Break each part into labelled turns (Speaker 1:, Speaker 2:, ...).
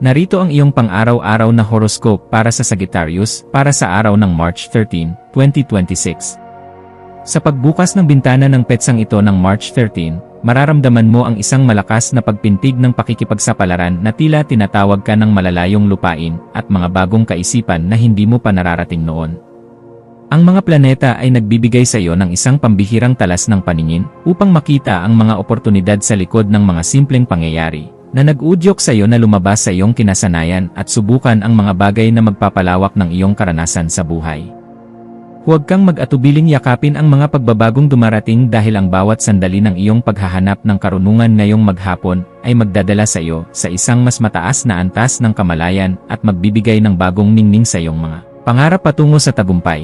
Speaker 1: Narito ang iyong pang-araw-araw na horoscope para sa Sagittarius para sa araw ng March 13, 2026. Sa pagbukas ng bintana ng petsang ito ng March 13, mararamdaman mo ang isang malakas na pagpintig ng pakikipagsapalaran na tila tinatawag ka ng malalayong lupain at mga bagong kaisipan na hindi mo pa nararating noon. Ang mga planeta ay nagbibigay sa iyo ng isang pambihirang talas ng paningin upang makita ang mga oportunidad sa likod ng mga simpleng pangyayari na nag-udyok sa iyo na lumabas sa iyong kinasanayan at subukan ang mga bagay na magpapalawak ng iyong karanasan sa buhay. Huwag kang mag-atubiling yakapin ang mga pagbabagong dumarating dahil ang bawat sandali ng iyong paghahanap ng karunungan ngayong maghapon ay magdadala sa iyo sa isang mas mataas na antas ng kamalayan at magbibigay ng bagong ningning sa iyong mga pangarap patungo sa tagumpay.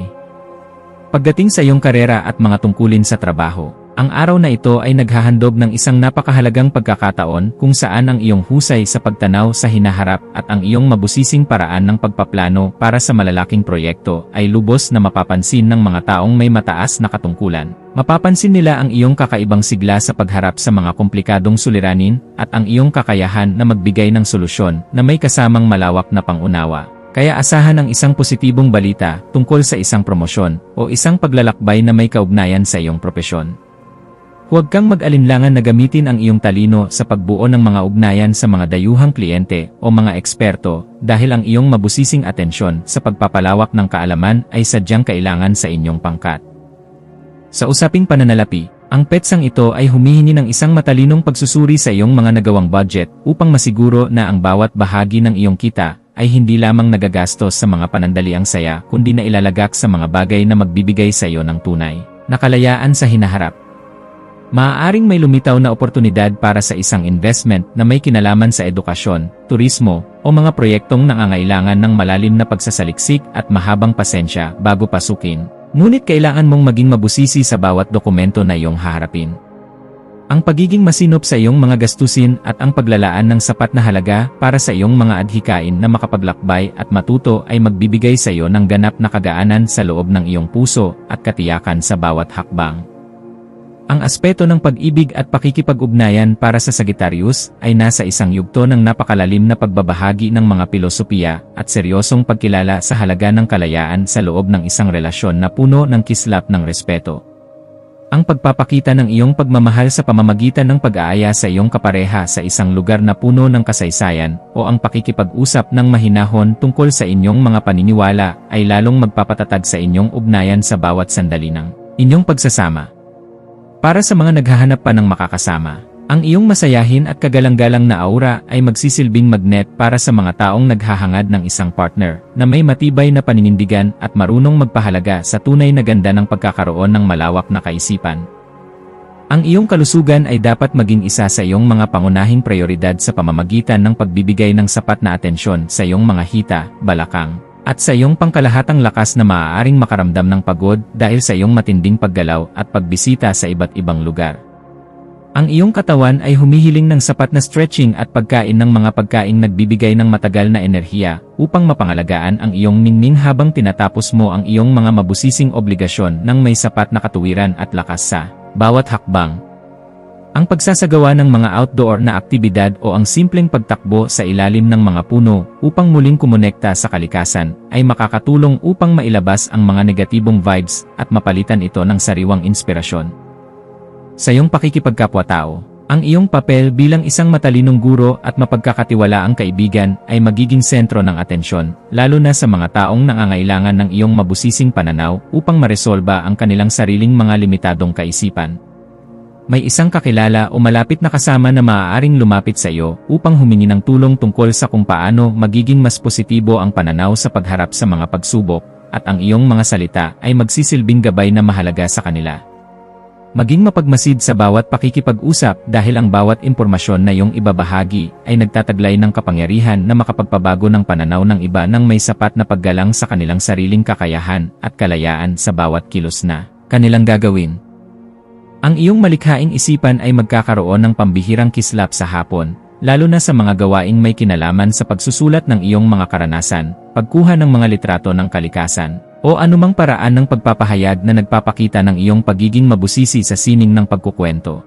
Speaker 1: Pagdating sa iyong karera at mga tungkulin sa trabaho, ang araw na ito ay naghahandog ng isang napakahalagang pagkakataon kung saan ang iyong husay sa pagtanaw sa hinaharap at ang iyong mabusising paraan ng pagpaplano para sa malalaking proyekto ay lubos na mapapansin ng mga taong may mataas na katungkulan. Mapapansin nila ang iyong kakaibang sigla sa pagharap sa mga komplikadong suliranin at ang iyong kakayahan na magbigay ng solusyon na may kasamang malawak na pangunawa. Kaya asahan ang isang positibong balita tungkol sa isang promosyon o isang paglalakbay na may kaugnayan sa iyong propesyon. Huwag kang mag-alinlangan na gamitin ang iyong talino sa pagbuo ng mga ugnayan sa mga dayuhang kliyente o mga eksperto dahil ang iyong mabusising atensyon sa pagpapalawak ng kaalaman ay sadyang kailangan sa inyong pangkat. Sa usaping pananalapi, ang petsang ito ay humihingi ng isang matalinong pagsusuri sa iyong mga nagawang budget upang masiguro na ang bawat bahagi ng iyong kita ay hindi lamang nagagastos sa mga panandaliang saya kundi na ilalagak sa mga bagay na magbibigay sa iyo ng tunay na kalayaan sa hinaharap. Maaaring may lumitaw na oportunidad para sa isang investment na may kinalaman sa edukasyon, turismo, o mga proyektong nangangailangan ng malalim na pagsasaliksik at mahabang pasensya bago pasukin. Ngunit kailangan mong maging mabusisi sa bawat dokumento na iyong haharapin. Ang pagiging masinop sa iyong mga gastusin at ang paglalaan ng sapat na halaga para sa iyong mga adhikain na makapaglakbay at matuto ay magbibigay sa iyo ng ganap na kagaanan sa loob ng iyong puso at katiyakan sa bawat hakbang. Ang aspeto ng pag-ibig at pakikipag-ugnayan para sa Sagittarius ay nasa isang yugto ng napakalalim na pagbabahagi ng mga pilosopiya at seryosong pagkilala sa halaga ng kalayaan sa loob ng isang relasyon na puno ng kislap ng respeto. Ang pagpapakita ng iyong pagmamahal sa pamamagitan ng pag-aaya sa iyong kapareha sa isang lugar na puno ng kasaysayan o ang pakikipag-usap ng mahinahon tungkol sa inyong mga paniniwala ay lalong magpapatatag sa inyong ugnayan sa bawat sandali ng inyong pagsasama. Para sa mga naghahanap pa ng makakasama, ang iyong masayahin at kagalang-galang na aura ay magsisilbing magnet para sa mga taong naghahangad ng isang partner na may matibay na paninindigan at marunong magpahalaga sa tunay na ganda ng pagkakaroon ng malawak na kaisipan. Ang iyong kalusugan ay dapat maging isa sa iyong mga pangunahing prioridad sa pamamagitan ng pagbibigay ng sapat na atensyon sa iyong mga hita, balakang, at sa iyong pangkalahatang lakas na maaaring makaramdam ng pagod dahil sa iyong matinding paggalaw at pagbisita sa iba't ibang lugar. Ang iyong katawan ay humihiling ng sapat na stretching at pagkain ng mga pagkaing nagbibigay ng matagal na enerhiya upang mapangalagaan ang iyong ningning habang tinatapos mo ang iyong mga mabusising obligasyon ng may sapat na katuwiran at lakas sa bawat hakbang. Ang pagsasagawa ng mga outdoor na aktibidad o ang simpleng pagtakbo sa ilalim ng mga puno upang muling kumonekta sa kalikasan ay makakatulong upang mailabas ang mga negatibong vibes at mapalitan ito ng sariwang inspirasyon. Sa iyong pakikipagkapwa-tao, ang iyong papel bilang isang matalinong guro at mapagkakatiwalaang kaibigan ay magiging sentro ng atensyon, lalo na sa mga taong nangangailangan ng iyong mabusising pananaw upang maresolba ang kanilang sariling mga limitadong kaisipan. May isang kakilala o malapit na kasama na maaaring lumapit sa iyo upang humingi ng tulong tungkol sa kung paano magiging mas positibo ang pananaw sa pagharap sa mga pagsubok, at ang iyong mga salita ay magsisilbing gabay na mahalaga sa kanila. Maging mapagmasid sa bawat pakikipag-usap dahil ang bawat impormasyon na iyong ibabahagi ay nagtataglay ng kapangyarihan na makapagpabago ng pananaw ng iba nang may sapat na paggalang sa kanilang sariling kakayahan at kalayaan sa bawat kilos na kanilang gagawin. Ang iyong malikhaing isipan ay magkakaroon ng pambihirang kislap sa hapon, lalo na sa mga gawaing may kinalaman sa pagsusulat ng iyong mga karanasan, pagkuha ng mga litrato ng kalikasan, o anumang paraan ng pagpapahayag na nagpapakita ng iyong pagiging mabusisi sa sining ng pagkukwento.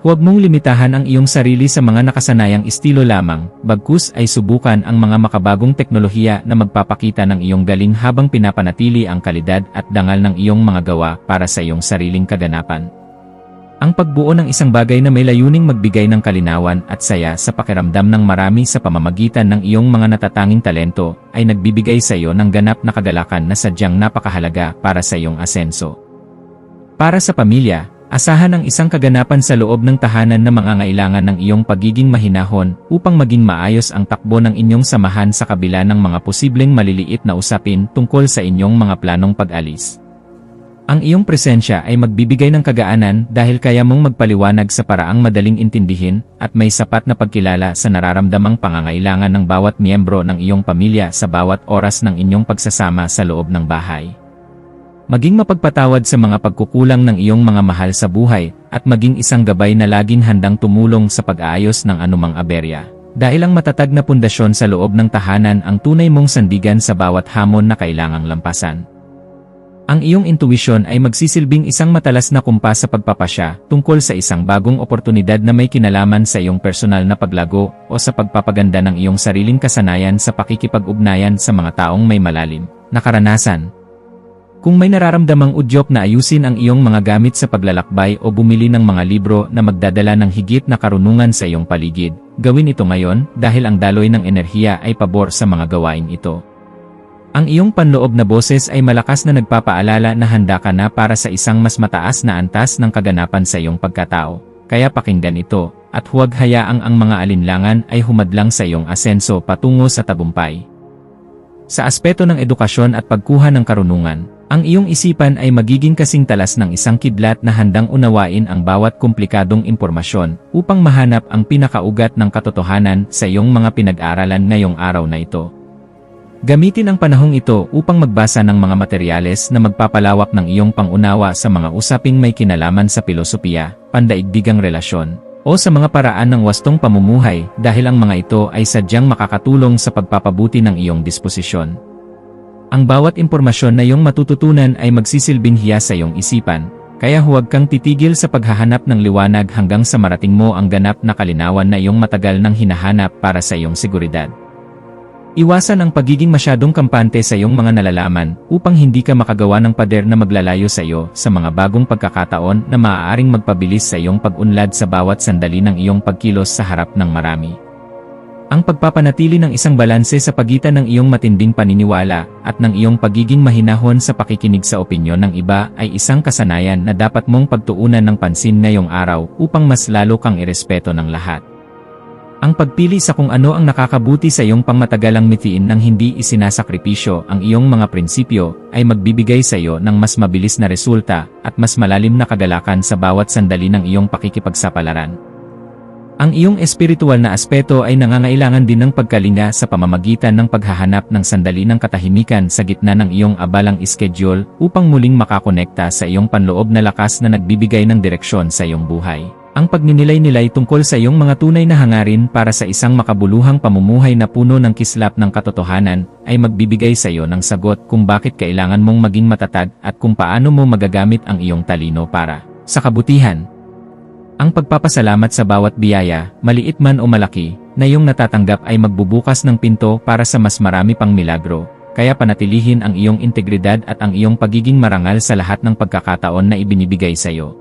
Speaker 1: Huwag mong limitahan ang iyong sarili sa mga nakasanayang estilo lamang, bagkus ay subukan ang mga makabagong teknolohiya na magpapakita ng iyong galing habang pinapanatili ang kalidad at dangal ng iyong mga gawa para sa iyong sariling kaganapan. Ang pagbuo ng isang bagay na may layuning magbigay ng kalinawan at saya sa pakiramdam ng marami sa pamamagitan ng iyong mga natatanging talento ay nagbibigay sa iyo ng ganap na kagalakan na sadyang napakahalaga para sa iyong asenso. Para sa pamilya, asahan ang isang kaganapan sa loob ng tahanan na mangangailangan ng iyong pagiging mahinahon upang maging maayos ang takbo ng inyong samahan sa kabila ng mga posibleng maliliit na usapin tungkol sa inyong mga planong pag-alis. Ang iyong presensya ay magbibigay ng kagaanan dahil kaya mong magpaliwanag sa paraang madaling intindihin at may sapat na pagkilala sa nararamdamang pangangailangan ng bawat miyembro ng iyong pamilya sa bawat oras ng inyong pagsasama sa loob ng bahay. Maging mapagpatawad sa mga pagkukulang ng iyong mga mahal sa buhay at maging isang gabay na laging handang tumulong sa pag-aayos ng anumang aberya. Dahil ang matatag na pundasyon sa loob ng tahanan ang tunay mong sandigan sa bawat hamon na kailangang lampasan. Ang iyong intuwisyon ay magsisilbing isang matalas na kumpas sa pagpapasya tungkol sa isang bagong oportunidad na may kinalaman sa iyong personal na paglago o sa pagpapaganda ng iyong sariling kasanayan sa pakikipag-ugnayan sa mga taong may malalim na karanasan. Kung may nararamdamang udyok na ayusin ang iyong mga gamit sa paglalakbay o bumili ng mga libro na magdadala ng higit na karunungan sa iyong paligid, gawin ito ngayon dahil ang daloy ng enerhiya ay pabor sa mga gawain ito. Ang iyong panloob na boses ay malakas na nagpapaalala na handa ka na para sa isang mas mataas na antas ng kaganapan sa iyong pagkatao. Kaya pakinggan ito, at huwag hayaang ang mga alinlangan ay humadlang sa iyong asenso patungo sa tagumpay. Sa aspeto ng edukasyon at pagkuha ng karunungan, ang iyong isipan ay magiging kasing talas ng isang kidlat na handang unawain ang bawat komplikadong impormasyon upang mahanap ang pinakaugat ng katotohanan sa iyong mga pinag-aralan ngayong araw na ito. Gamitin ang panahong ito upang magbasa ng mga materyales na magpapalawak ng iyong pangunawa sa mga usaping may kinalaman sa pilosopiya, pandaigdigang relasyon, o sa mga paraan ng wastong pamumuhay dahil ang mga ito ay sadyang makakatulong sa pagpapabuti ng iyong disposisyon. Ang bawat impormasyon na iyong matututunan ay magsisilbing hiyas sa iyong isipan, kaya huwag kang titigil sa paghahanap ng liwanag hanggang sa marating mo ang ganap na kalinawan na iyong matagal nang hinahanap para sa iyong seguridad. Iwasan ang pagiging masyadong kampante sa iyong mga nalalaman upang hindi ka makagawa ng pader na maglalayo sa iyo sa mga bagong pagkakataon na maaaring magpabilis sa iyong pag-unlad sa bawat sandali ng iyong pagkilos sa harap ng marami. Ang pagpapanatili ng isang balanse sa pagitan ng iyong matinding paniniwala at ng iyong pagiging mahinahon sa pakikinig sa opinyon ng iba ay isang kasanayan na dapat mong pagtuunan ng pansin ngayong araw upang mas lalo kang irespeto ng lahat. Ang pagpili sa kung ano ang nakakabuti sa iyong pangmatagalang mithiin nang hindi isinasakripisyo ang iyong mga prinsipyo ay magbibigay sa iyo ng mas mabilis na resulta at mas malalim na kagalakan sa bawat sandali ng iyong pakikipagsapalaran. Ang iyong espiritual na aspeto ay nangangailangan din ng pagkalinga sa pamamagitan ng paghahanap ng sandali ng katahimikan sa gitna ng iyong abalang schedule upang muling makakonekta sa iyong panloob na lakas na nagbibigay ng direksyon sa iyong buhay. Ang pagninilay-nilay tungkol sa iyong mga tunay na hangarin para sa isang makabuluhang pamumuhay na puno ng kislap ng katotohanan ay magbibigay sa iyo ng sagot kung bakit kailangan mong maging matatag at kung paano mo magagamit ang iyong talino para sa kabutihan. Ang pagpapasalamat sa bawat biyaya, maliit man o malaki, na iyong natatanggap ay magbubukas ng pinto para sa mas marami pang milagro, kaya panatilihin ang iyong integridad at ang iyong pagiging marangal sa lahat ng pagkakataon na ibinibigay sa iyo.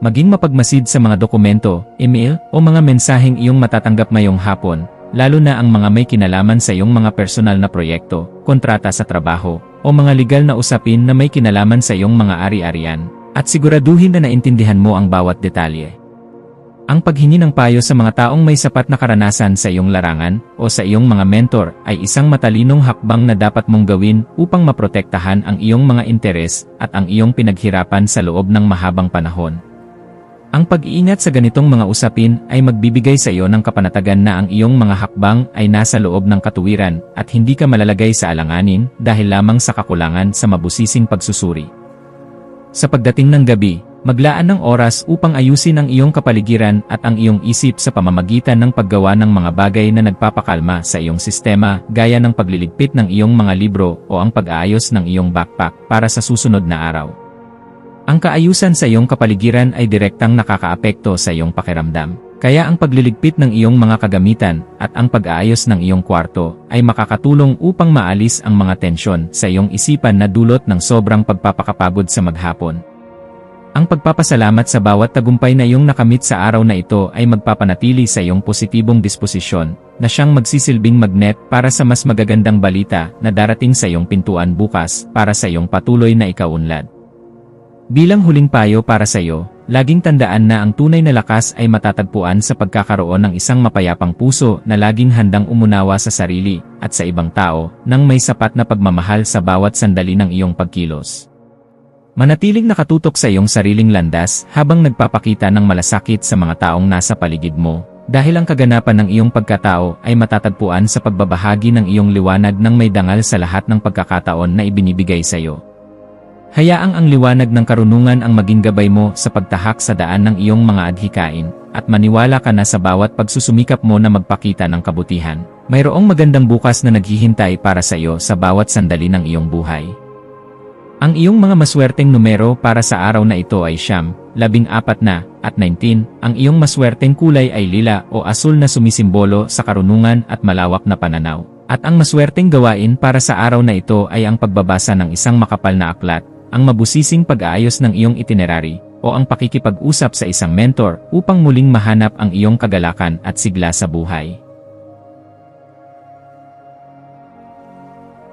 Speaker 1: Maging mapagmasid sa mga dokumento, email, o mga mensaheng iyong matatanggap ngayong hapon, lalo na ang mga may kinalaman sa iyong mga personal na proyekto, kontrata sa trabaho, o mga legal na usapin na may kinalaman sa iyong mga ari-arian, at siguraduhin na naintindihan mo ang bawat detalye. Ang paghingi ng payo sa mga taong may sapat na karanasan sa iyong larangan o sa iyong mga mentor ay isang matalinong hakbang na dapat mong gawin upang maprotektahan ang iyong mga interes at ang iyong pinaghirapan sa loob ng mahabang panahon. Ang pag-iingat sa ganitong mga usapin ay magbibigay sa iyo ng kapanatagan na ang iyong mga hakbang ay nasa loob ng katuwiran at hindi ka malalagay sa alanganin dahil lamang sa kakulangan sa mabusising pagsusuri. Sa pagdating ng gabi, maglaan ng oras upang ayusin ang iyong kapaligiran at ang iyong isip sa pamamagitan ng paggawa ng mga bagay na nagpapakalma sa iyong sistema gaya ng pagliligpit ng iyong mga libro o ang pag-aayos ng iyong backpack para sa susunod na araw. Ang kaayusan sa iyong kapaligiran ay direktang nakakaapekto sa iyong pakiramdam. Kaya ang pagliligpit ng iyong mga kagamitan at ang pag-aayos ng iyong kwarto ay makakatulong upang maalis ang mga tensyon sa iyong isipan na dulot ng sobrang pagpapakapagod sa maghapon. Ang pagpapasalamat sa bawat tagumpay na iyong nakamit sa araw na ito ay magpapanatili sa iyong positibong disposisyon na siyang magsisilbing magnet para sa mas magagandang balita na darating sa iyong pintuan bukas para sa iyong patuloy na ikaunlad. Bilang huling payo para sa iyo, laging tandaan na ang tunay na lakas ay matatagpuan sa pagkakaroon ng isang mapayapang puso na laging handang umunawa sa sarili at sa ibang tao nang may sapat na pagmamahal sa bawat sandali ng iyong pagkilos. Manatiling nakatutok sa iyong sariling landas habang nagpapakita ng malasakit sa mga taong nasa paligid mo, dahil ang kaganapan ng iyong pagkatao ay matatagpuan sa pagbabahagi ng iyong liwanag ng may dangal sa lahat ng pagkakataon na ibinibigay sa iyo. Hayaang ang liwanag ng karunungan ang maging gabay mo sa pagtahak sa daan ng iyong mga adhikain, at maniwala ka na sa bawat pagsusumikap mo na magpakita ng kabutihan. Mayroong magandang bukas na naghihintay para sa iyo sa bawat sandali ng iyong buhay. Ang iyong mga maswerteng numero para sa araw na ito ay 9, 14 at 19. Ang iyong maswerteng kulay ay lila o asul na sumisimbolo sa karunungan at malawak na pananaw. At ang maswerteng gawain para sa araw na ito ay ang pagbabasa ng isang makapal na aklat, ang mabusising pag-aayos ng iyong itinerary, o ang pakikipag-usap sa isang mentor upang muling mahanap ang iyong kagalakan at sigla sa buhay.